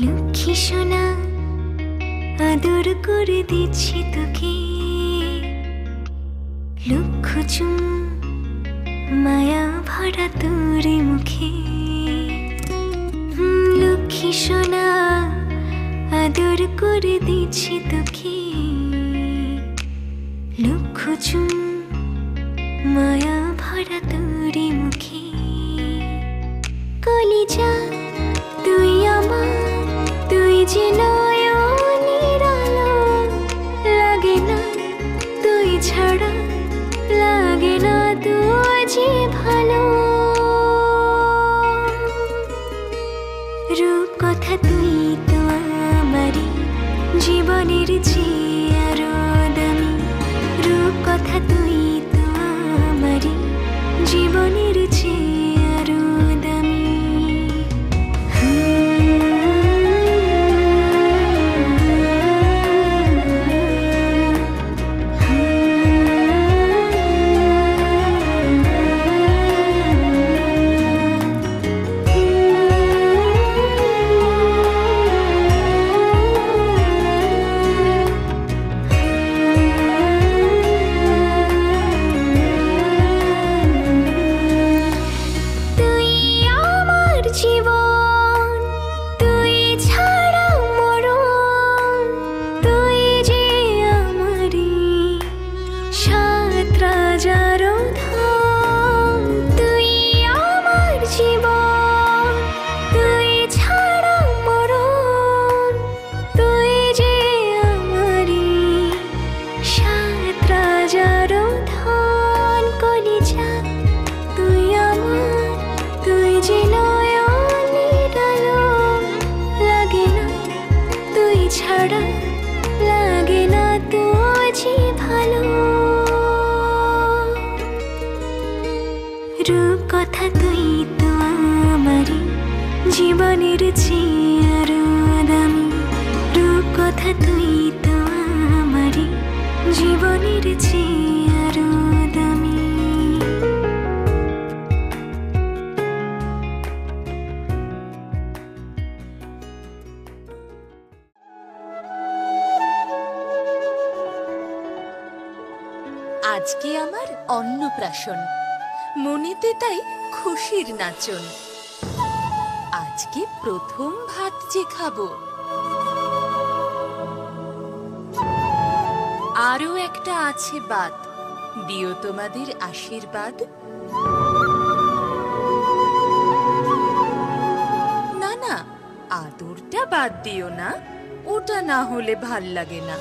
লক্ষ্মী সোনা আদর করে দিচ্ছি তোকে, লক্ষ চুম মায়া ভরা তোর মুখে। লক্ষ্মী সোনা আদর করে দিচ্ছি তোকে, লক্ষ চুম মায়া ভরা তোর মুখে। কলিজা তুই আমার, তুই যে নয়নের আলো, লাগে না তুই ছাড়া, লাগে না তুই যে ভালো। রূপ কথা তুই তো আমারই জীবনের চেয়ে আরো দামি, রূপ কথা তুই তো আমারই জীবনের চেয়ে আরো দামি। রূপ কথা তুই তো আমারই জীবনের চেয়ে আরো দামি, রূপ কথা তুই তো আমারই জীবনের চেয়ে আরো দামি। আজকে আমার অন্নপ্রাশন, মনেতে তাই খুশির নাচন। আজকে প্রথম ভাত যে খাবো, আরো একটা আছে বাদ, দিও তোমাদের আশীর্বাদ। না না, আদরটা বাদ দিও না, ওটা না হলে ভাল লাগে না।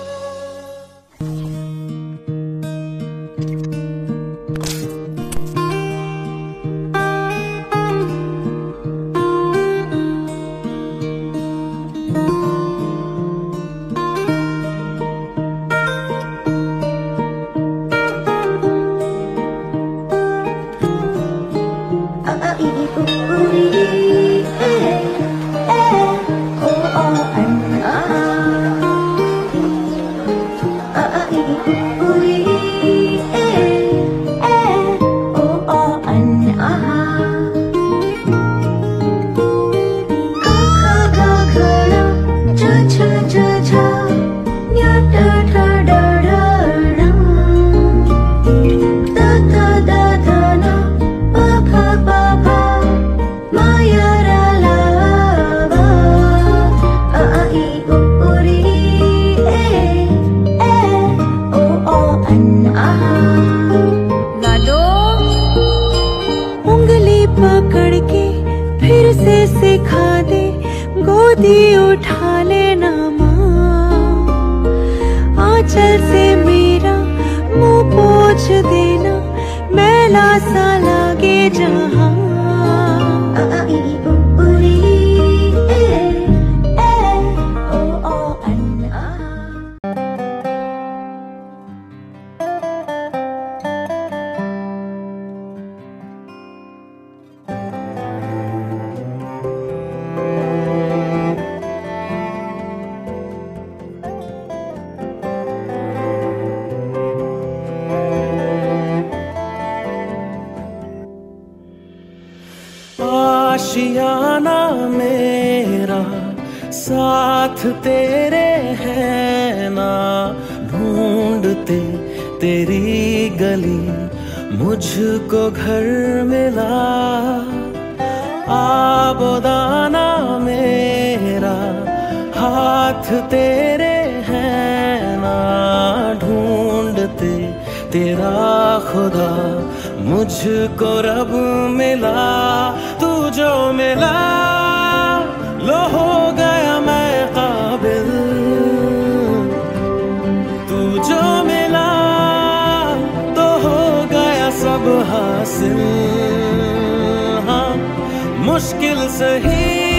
आशियाना मेरा साथ तेरे हैं ना ढूंढते तेरी गली, मुझको घर मिला आबोदाना मेरा। हाथ तेरे हैं ना ढूंढते तेरा खुदा, मुझको रब मिला। तू जो मिला लो हो गया मैं काबिल, तू जो मिला तो हो गया सब हासिल। हाँ मुश्किल सही